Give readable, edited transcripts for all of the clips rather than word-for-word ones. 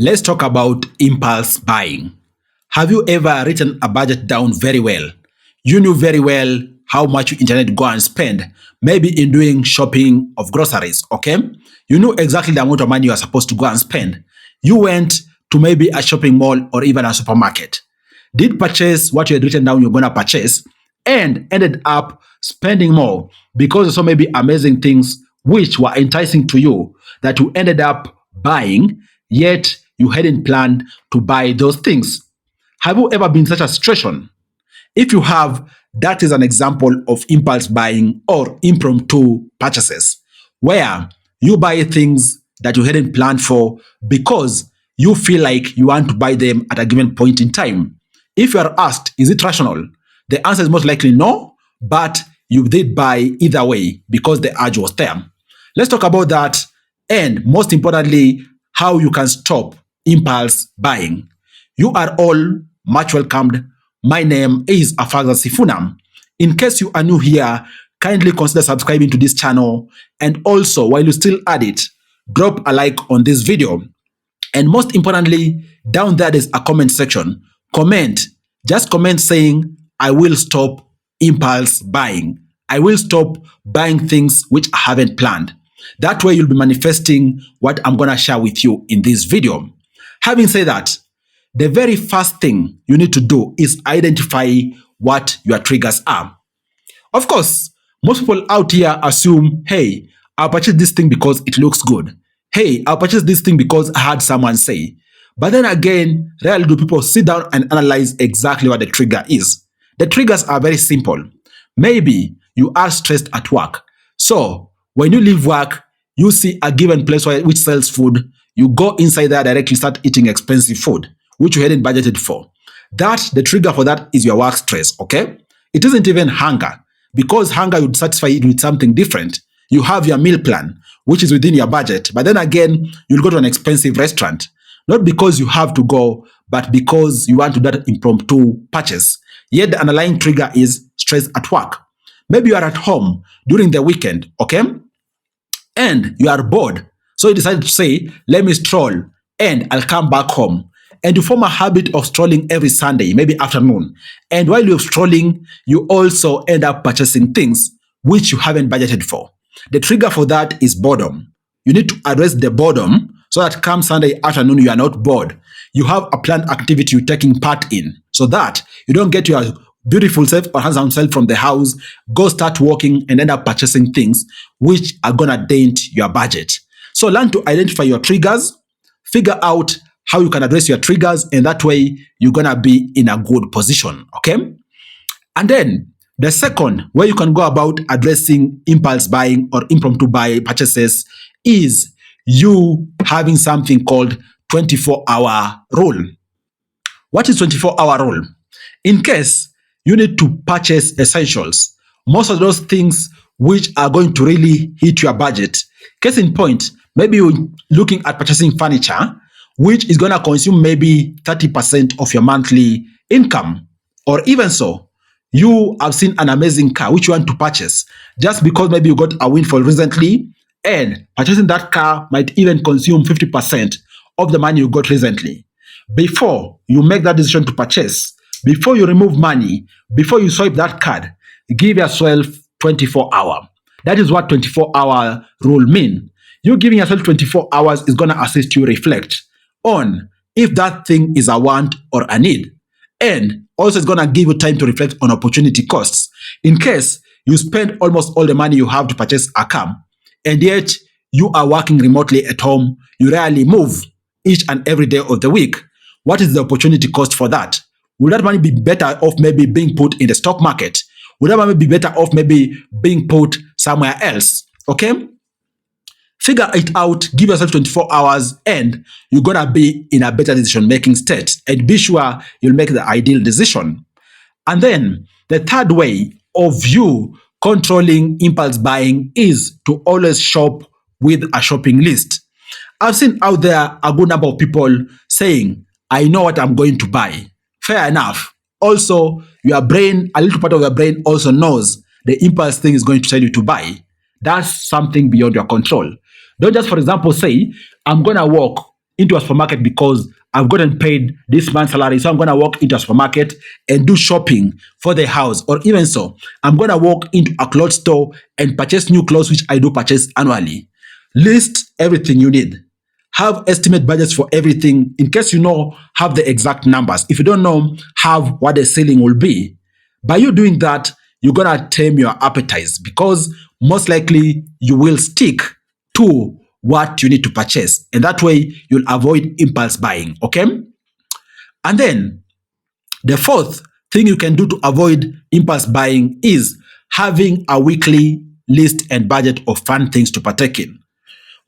Let's talk about impulse buying. Have you ever written a budget down very well? You knew very well how much you intended to go and spend, maybe in doing shopping of groceries, okay? You knew exactly the amount of money you are supposed to go and spend. You went to maybe a shopping mall or even a supermarket. Did purchase what you had written down you're going to purchase and ended up spending more because of so maybe amazing things which were enticing to you that you ended up buying, yet you hadn't planned to buy those things. Have you ever been in such a situation? If you have, that is an example of impulse buying or impromptu purchases, where you buy things that you hadn't planned for because you feel like you want to buy them at a given point in time. If you are asked, is it rational? The answer is most likely no, but you did buy either way because the urge was there. Let's talk about that, and most importantly, how you can stop impulse buying. You are all much welcomed. My name is Afaza Sifuna. In case you are new here, kindly consider subscribing to this channel, and also while you still at it, drop a like on this video. And most importantly, down there is a comment section. Comment. Just comment saying, I will stop impulse buying. I will stop buying things which I haven't planned. That way you'll be manifesting what I'm going to share with you in this video. Having said that, the very first thing you need to do is identify what your triggers are. Of course, most people out here assume, hey, I'll purchase this thing because it looks good. Hey, I'll purchase this thing because I heard someone say. But then again, rarely do people sit down and analyze exactly what the trigger is. The triggers are very simple. Maybe you are stressed at work. So when you leave work, you see a given place which sells food, you go inside there directly, start eating expensive food, which you hadn't budgeted for. The trigger for that is your work stress, okay? It isn't even hunger, because hunger would satisfy it with something different. You have your meal plan, which is within your budget, but then again, you'll go to an expensive restaurant, not because you have to go, but because you want to do that impromptu purchase. Yet the underlying trigger is stress at work. Maybe you are at home during the weekend, okay? And you are bored. So you decide to say, let me stroll and I'll come back home. And you form a habit of strolling every Sunday, maybe afternoon. And while you're strolling, you also end up purchasing things which you haven't budgeted for. The trigger for that is boredom. You need to address the boredom so that come Sunday afternoon, you are not bored. You have a planned activity you're taking part in so that you don't get your beautiful self or handsome self from the house, go start walking and end up purchasing things which are going to dent your budget. So learn to identify your triggers, figure out how you can address your triggers, and that way you're going to be in a good position, okay? And then the second way you can go about addressing impulse buying or impromptu buy purchases is you having something called 24-hour rule. What is 24-hour rule? In case you need to purchase essentials, most of those things which are going to really hit your budget. Case in point, maybe you're looking at purchasing furniture, which is going to consume maybe 30% of your monthly income. Or even so, you have seen an amazing car which you want to purchase just because maybe you got a windfall recently, and purchasing that car might even consume 50% of the money you got recently. Before you make that decision to purchase, before you remove money, before you swipe that card, give yourself 24 hours. That is what 24-hour rule mean. You giving yourself 24 hours is going to assist you reflect on if that thing is a want or a need. And also it's going to give you time to reflect on opportunity costs. In case you spend almost all the money you have to purchase a car, and yet you are working remotely at home, you rarely move each and every day of the week. What is the opportunity cost for that? Will that money be better off maybe being put in the stock market? Will that money be better off maybe being put somewhere else? Okay? Figure it out, give yourself 24 hours, and you're going to be in a better decision-making state. And be sure you'll make the ideal decision. And then the third way of you controlling impulse buying is to always shop with a shopping list. I've seen out there a good number of people saying, I know what I'm going to buy. Fair enough. Also, your brain, a little part of your brain also knows the impulse thing is going to tell you to buy. That's something beyond your control. Don't just, for example, say, I'm going to walk into a supermarket because I've gotten paid this month's salary. So I'm going to walk into a supermarket and do shopping for the house. Or even so, I'm going to walk into a clothes store and purchase new clothes, which I do purchase annually. List everything you need. Have estimate budgets for everything. In case you know, have the exact numbers. If you don't know, have what the ceiling will be. By you doing that, you're going to tame your appetites because most likely you will stick to what you need to purchase. And that way you'll avoid impulse buying. Okay. And then the fourth thing you can do to avoid impulse buying is having a weekly list and budget of fun things to partake in.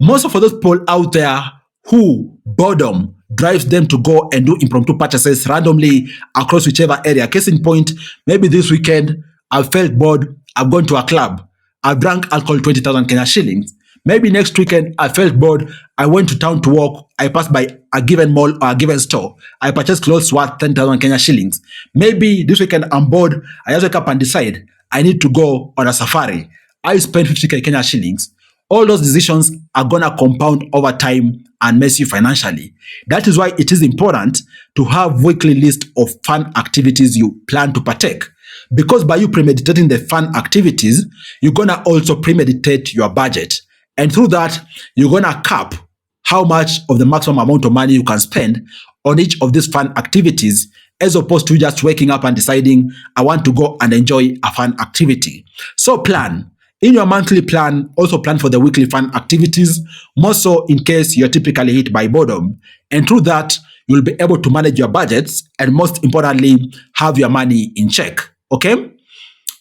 Most of those people out there who boredom drives them to go and do impromptu purchases randomly across whichever area. Case in point, maybe this weekend I've felt bored, I've gone to a club, I've drank alcohol 20,000 Kenya shillings. Maybe next weekend I felt bored, I went to town to walk, I passed by a given mall or a given store, I purchased clothes worth 10,000 Kenya shillings. Maybe this weekend I'm bored, I just wake up and decide I need to go on a safari. I spend 50 Kenya shillings. All those decisions are going to compound over time and mess you financially. That is why it is important to have weekly list of fun activities you plan to partake. Because by you premeditating the fun activities, you're going to also premeditate your budget. And through that, you're going to cap how much of the maximum amount of money you can spend on each of these fun activities, as opposed to just waking up and deciding, I want to go and enjoy a fun activity. So plan. In your monthly plan, also plan for the weekly fun activities, more so in case you're typically hit by boredom. And through that, you'll be able to manage your budgets and most importantly, have your money in check. Okay?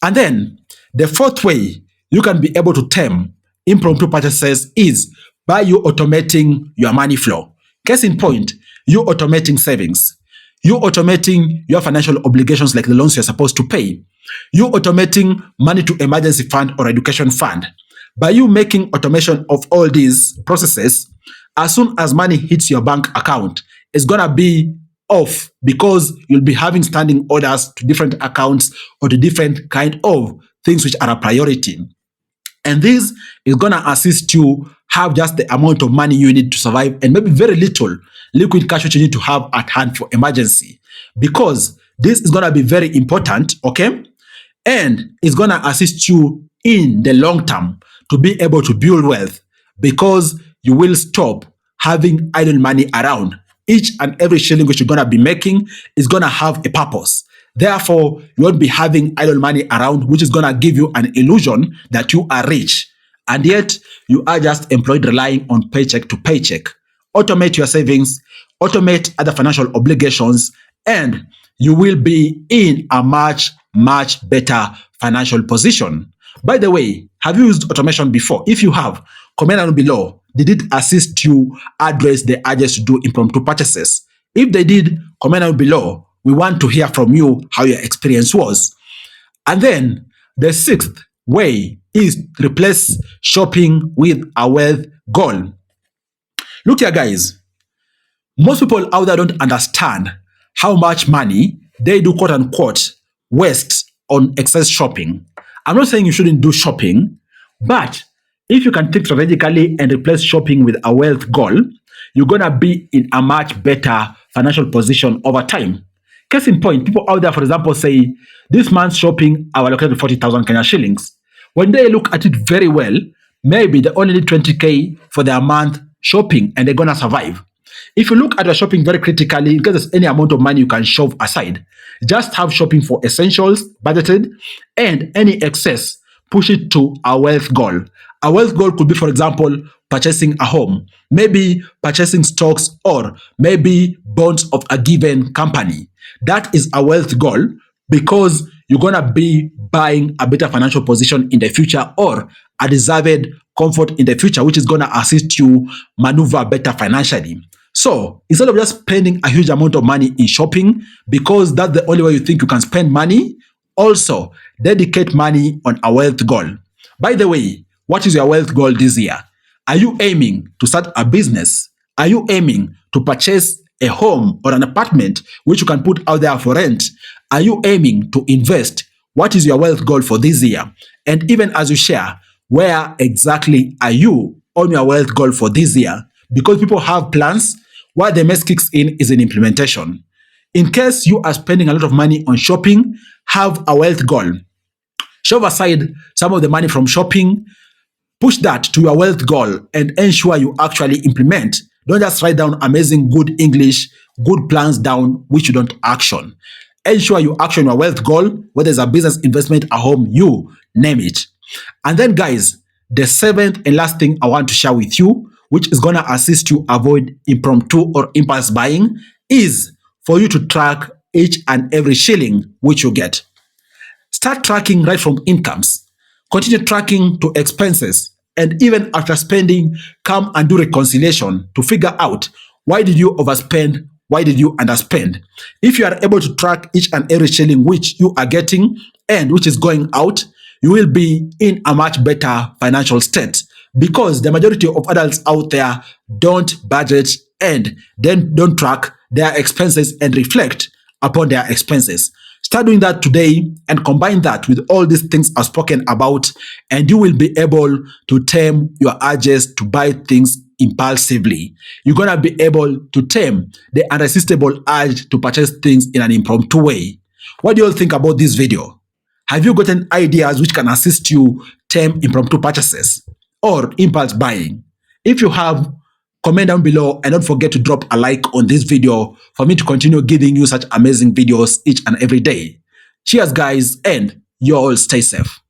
And then the fourth way you can be able to tame impromptu purchases is by you automating your money flow. Case in point, you automating savings. You automating your financial obligations like the loans you're supposed to pay. You automating money to emergency fund or education fund. By you making automation of all these processes, as soon as money hits your bank account, it's going to be off because you'll be having standing orders to different accounts or to different kind of things which are a priority. And this is going to assist you have just the amount of money you need to survive and maybe very little liquid cash which you need to have at hand for emergency. Because this is going to be very important, okay? And it's going to assist you in the long term to be able to build wealth because you will stop having idle money around. Each and every shilling which you're going to be making is going to have a purpose. Therefore, you won't be having idle money around, which is going to give you an illusion that you are rich. And yet, you are just employed relying on paycheck to paycheck. Automate your savings, automate other financial obligations, and you will be in a much, much better financial position. By the way, have you used automation before? If you have, comment down below. Did it assist you address the urges to do impromptu purchases? If they did, comment down below. We want to hear from you how your experience was. And then the sixth way is replace shopping with a wealth goal. Look here, guys. Most people out there don't understand how much money they do, quote unquote, waste on excess shopping. I'm not saying you shouldn't do shopping, but if you can think strategically and replace shopping with a wealth goal, you're going to be in a much better financial position over time. Case in point, people out there, for example, say, this month's shopping, I allocated 40,000 Kenya shillings. When they look at it very well, maybe they only need 20K for their month shopping and they're going to survive. If you look at your shopping very critically, because there's any amount of money you can shove aside, just have shopping for essentials, budgeted, and any excess, push it to a wealth goal. A wealth goal could be, for example, purchasing a home, maybe purchasing stocks, or maybe bonds of a given company. That is a wealth goal because you're going to be buying a better financial position in the future or a deserved comfort in the future, which is going to assist you maneuver better financially. So instead of just spending a huge amount of money in shopping, because that's the only way you think you can spend money, also dedicate money on a wealth goal. By the way, what is your wealth goal this year? Are you aiming to start a business? Are you aiming to purchase a home or an apartment which you can put out there for rent? Are you aiming to invest? What is your wealth goal for this year? And even as you share, where exactly are you on your wealth goal for this year? Because people have plans Where the mess kicks in is in implementation. In case you are spending a lot of money on shopping, have a wealth goal. Shove aside some of the money from shopping, push that to your wealth goal, and ensure you actually implement. Don't just write down amazing good English, good plans down which you don't action. Ensure you action your wealth goal, whether it's a business, investment, a home, you name it. And then guys, the seventh and last thing I want to share with you, which is going to assist you avoid impromptu or impulse buying, is for you to track each and every shilling which you get. Start tracking right from incomes. Continue tracking to expenses. And even after spending, come and do reconciliation to figure out why did you overspend, why did you underspend. If you are able to track each and every shilling which you are getting and which is going out, you will be in a much better financial state, because the majority of adults out there don't budget and then don't track their expenses and reflect upon their expenses. Start doing that today and combine that with all these things I've spoken about, and you will be able to tame your urges to buy things impulsively. You're going to be able to tame the irresistible urge to purchase things in an impromptu way. What do you all think about this video? Have you gotten ideas which can assist you tame impromptu purchases or impulse buying? If you have, comment down below and don't forget to drop a like on this video for me to continue giving you such amazing videos each and every day. Cheers guys, and you all stay safe.